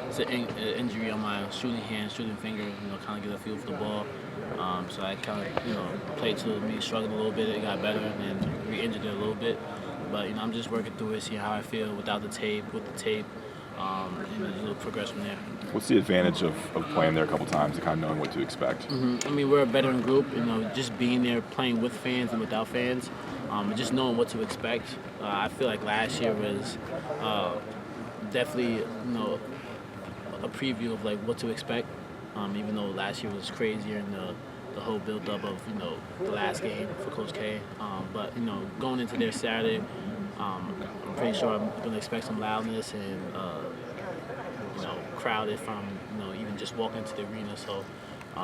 it's an injury on my shooting finger. Kind of get a feel for the ball. So I kind of played to me struggling a little bit. It got better, and then re-injured it a little bit. But I'm just working through it, seeing how I feel without the tape, with the tape, and then just progress from there. What's the advantage of playing there a couple times and kind of knowing what to expect? I mean, we're a veteran group. Just being there, playing with fans and without fans, and just knowing what to expect. I feel like last year was definitely a preview of like what to expect. Even though last year was crazier and the whole build-up of the last game for Coach K. But going into their Saturday, I'm pretty sure I'm going to expect some loudness and crowded from even just walking into the arena. So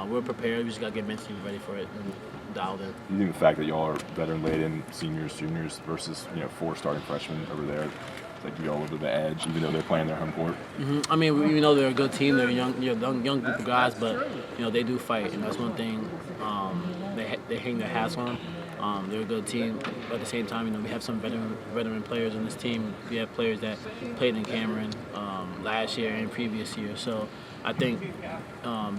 we're prepared. We just got to get mentally ready for it and dialed in. You think the fact that y'all are veteran-laden seniors, juniors versus 4 starting freshmen over there, like you all over the edge, even though they're playing their home court. I mean, we know they're a good team. They're a young group of guys, but they do fight, and that's one thing they hang their hats on. They're a good team. But at the same time, we have some veteran players on this team. We have players that played in Cameron last year and previous year. So I think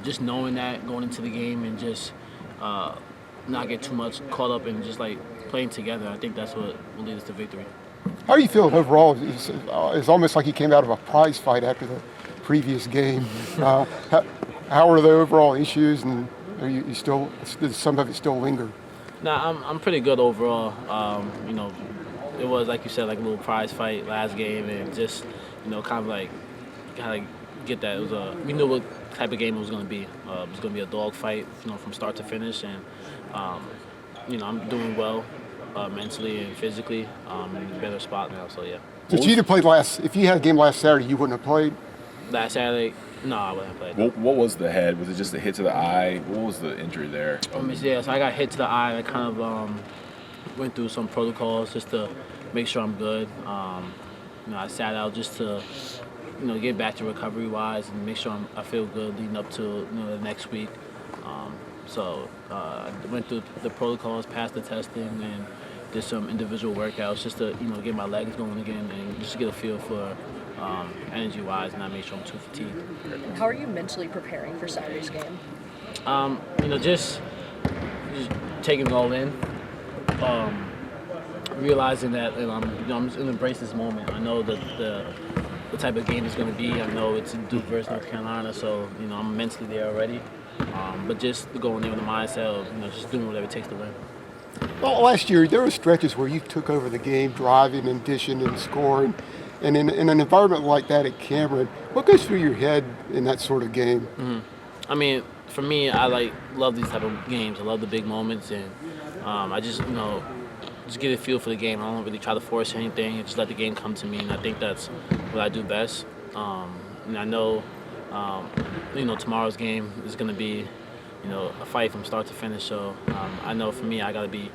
just knowing that going into the game and just not get too much caught up in just like playing together, I think that's what will lead us to victory. How are you feeling overall? It's almost like you came out of a prize fight after the previous game. How are the overall issues, and are you still, does some of it still linger? Nah, I'm pretty good overall. It was, like you said, like a little prize fight last game, and just kind of get that. It was we knew what type of game it was going to be. It was going to be a dog fight, from start to finish, and I'm doing well. Mentally and physically, in a better spot now. So yeah. So if you had a game last Saturday, you wouldn't have played? Last Saturday, no, I wouldn't have played. What was the head? Was it just a hit to the eye? What was the injury there? Yeah, so I got hit to the eye. I kind of went through some protocols just to make sure I'm good. I sat out just to get back to recovery wise and make sure I feel good leading up to the next week. So I went through the protocols, passed the testing, and did some individual workouts just to get my legs going again and just to get a feel for energy-wise and not make sure I'm too fatigued. How are you mentally preparing for Saturday's game? Just taking it all in, realizing that I'm just gonna embrace this moment. I know that the type of game it's going to be. I know it's Duke versus North Carolina, so I'm mentally there already. But just going there with the mindset of just doing whatever it takes to win. Well, last year there were stretches where you took over the game, driving and dishing and scoring, and in an environment like that at Cameron, what goes through your head in that sort of game? Mm-hmm. I mean, for me, I love these type of games. I love the big moments, and I just just get a feel for the game. I don't really try to force anything. Just let the game come to me, and I think that's what I do best. And I know, tomorrow's game is going to be, a fight from start to finish. So I know for me, I got to be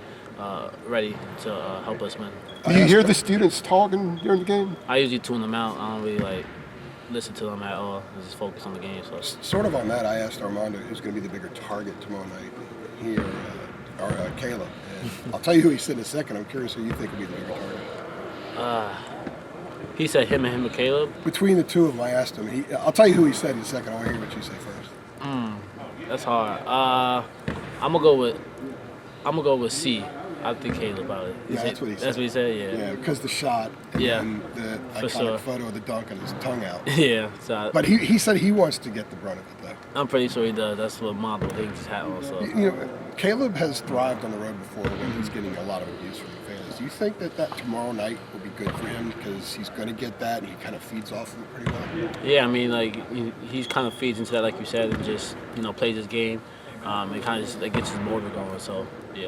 ready to help us win. Do you hear the students talking during the game? I usually tune them out. I don't really listen to them at all. I just focus on the game. So sort of on that, I asked Armando who's going to be the bigger target tomorrow night. He or Caleb. And I'll tell you who he said in a second. I'm curious who you think will be the bigger target. He said him and Caleb. Between the two of them, I asked him. I'll tell you who he said in a second. I want to hear what you say first. That's hard. I'm gonna go with C. I think Caleb probably. Yeah, that's what he said. That's what he said. Yeah. Yeah, because the shot and then the iconic photo of the dunk and his tongue out. Yeah. So but he said he wants to get the brunt of it, though. I'm pretty sure he does. That's what Mondo hangs his hat on. So. Caleb has thrived on the road before when he's getting a lot of abuse from the fans. Do you think that tomorrow night will be good for him because he's going to get that and he kind of feeds off of it pretty well? Yeah, I mean, he kind of feeds into that, like you said, and just plays his game. It kind of just gets his motor going. So yeah.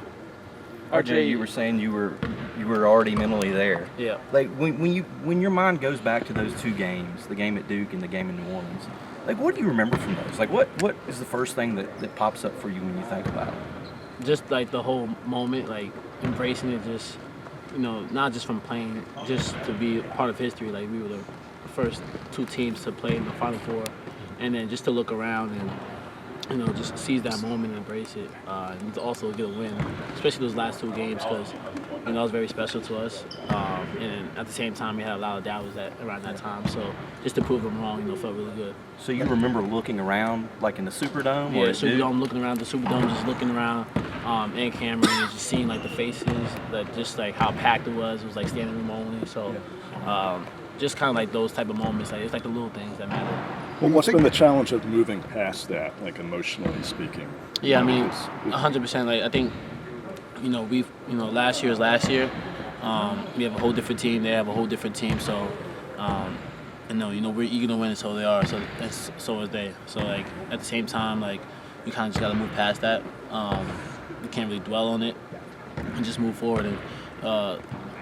RJ, you were saying you were already mentally there. Yeah. Like when your mind goes back to those two games, the game at Duke and the game in New Orleans, what do you remember from those? What is the first thing that pops up for you when you think about it? Just the whole moment, embracing it, just not just from playing, just to be part of history. We were the first two teams to play in the Final Four, and then just to look around and just seize that moment and embrace it, and to also get a win, especially those last 2 games, because that was very special to us. And at the same time, we had a lot of doubts around that time. So just to prove them wrong, felt really good. So you remember looking around, like in the Superdome? Yeah, or Superdome, looking around the Superdome, just looking around in camera and just seeing like the faces, just like how packed it was. It was like standing room only. So just kind of like those type of moments. Like it's like the little things that matter. Well, what's been the challenge of moving past that, like emotionally speaking? Yeah, I mean, 100%. Like I think, we've, last year is last year. We have a whole different team. They have a whole different team. So, we're eager to win. So they are. So is they. So like at the same time, like we kind of just gotta move past that. We can't really dwell on it and just move forward and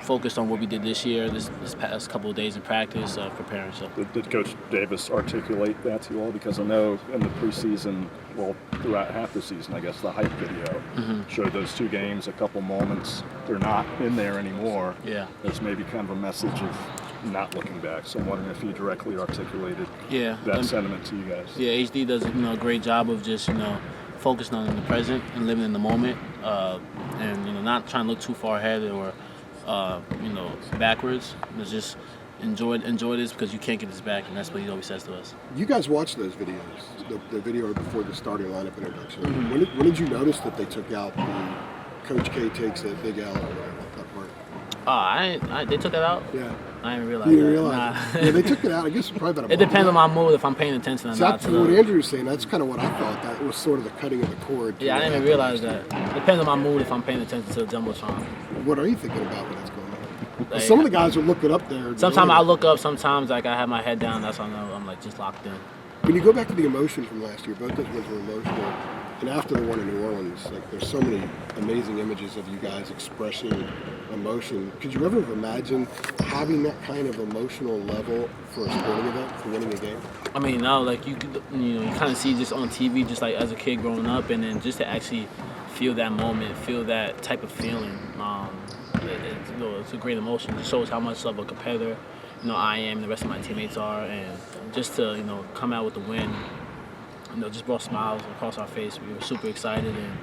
focus on what we did this year, this past couple of days in practice, preparing. So Did Coach Davis articulate that to you all? Because I know in the preseason, well, throughout half the season, I guess the hype video showed those 2 games, a couple moments. They're not in there anymore. Yeah. There's maybe kind of a message of not looking back. So I'm wondering if he directly articulated that sentiment to you guys. Yeah, HD does a great job of just focusing on the present and living in the moment, and not trying to look too far ahead or backwards. It's just enjoy this because you can't get this back, and that's what he always says to us. You guys watched those videos, the video before the starting lineup introduction. When did you notice that they took out the Coach K takes a big L or whatever, that part? They took that out? Yeah. I didn't realize You didn't that. realize? Nah. Yeah, they took it out. I guess probably about a It month depends on ago. my mood if I'm paying attention or So not. that's what Andrew was saying. That's kind of what I thought. That was sort of the cutting of the cord. Yeah, I didn't even realize that. It depends on my mood if I'm paying attention to the Jumbotron. What are you thinking about when that's going on? Like, Some of the guys are looking up there. Sometimes I look up. Sometimes like I have my head down. That's how I know I'm like just locked in. When you go back to the emotion from last year, both those wins were emotional. And after the one in New Orleans, like there's so many amazing images of you guys expressing emotion. Could you ever have imagined having that kind of emotional level for a sporting event, for winning a game? I mean, no, like you kind of see just on TV, just like as a kid growing up, and then just to actually feel that moment, feel that type of feeling. It's a great emotion. It shows how much of a competitor, I am, and the rest of my teammates are, and just to come out with the win, just brought smiles across our face. We were super excited, and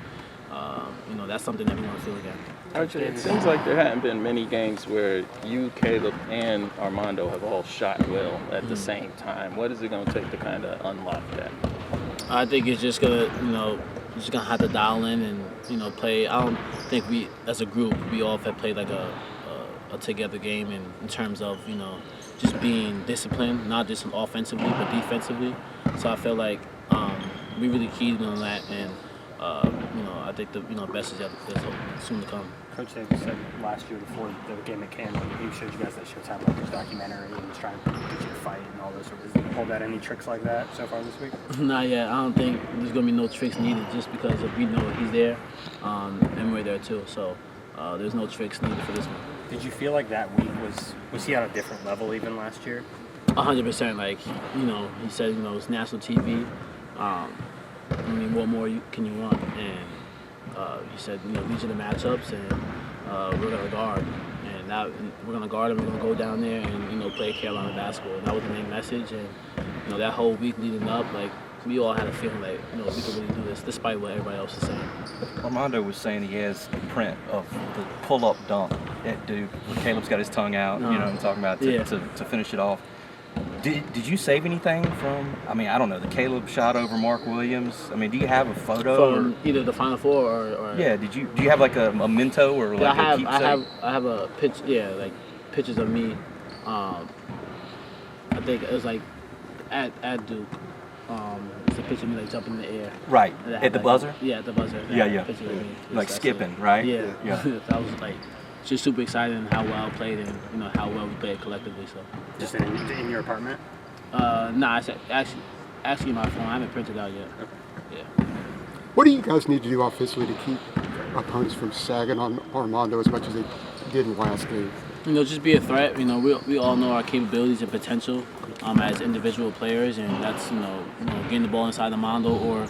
that's something that we want to feel again. Coach, it seems like there haven't been many games where you, Caleb, and Armando have all shot well at the same time. What is it going to take to kind of unlock that? I think it's just gonna, just gonna have to dial in and play. I don't think we, as a group, we all have played like a together game in terms of just being disciplined, not just offensively but defensively. So I feel like we really keyed on that, and I think the best is yet soon to come. Coach Davis said last year before the game at Canton, he showed you guys that Showtime Lakers documentary and was trying to get you to fight and all those sort of things. Did you hold out any tricks like that so far this week? Not yet. I don't think there's gonna be no tricks needed just because we know he's there, and we're there too. So there's no tricks needed for this one. Did you feel like that week was he on a different level even last year? 100%. Like he said, it's national TV. I mean, what more can you want? And he said, these are the matchups, and we're gonna guard, and now we're gonna guard, and we're gonna go down there and play Carolina basketball. And that was the main message, and that whole week leading up, like we all had a feeling like we could really do this, despite what everybody else is saying. Armando was saying he has a print of the pull-up dunk at Duke. Caleb's got his tongue out, I'm talking about to finish it off. Did you save anything from? I mean, I don't know, the Caleb shot over Mark Williams. I mean, do you have a photo from either the Final Four or yeah? Do you have like a memento or like a keepsake? I have a pitch. Yeah, like pictures of me. I think it was like at Duke. It's a picture of me like jumping in the air. Right at the buzzer. Yeah, at the buzzer. Yeah. Picture of me. Like skipping, right? Yeah. Yeah. That was like just super excited and how well I played and how well we played collectively. So. Just in your apartment? Nah, it's actually my phone. I haven't printed out yet. Okay. Yeah. What do you guys need to do offensively to keep opponents from sagging on Armando as much as they did in the last game? Just be a threat. We all know our capabilities and potential as individual players, and that's getting the ball inside Armando, or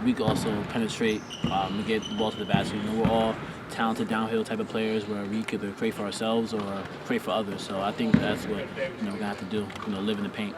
we could also penetrate and get the ball to the basket. We're all talented downhill type of players where we could either create for ourselves or create for others. So I think that's what we're gonna have to do. Live in the paint.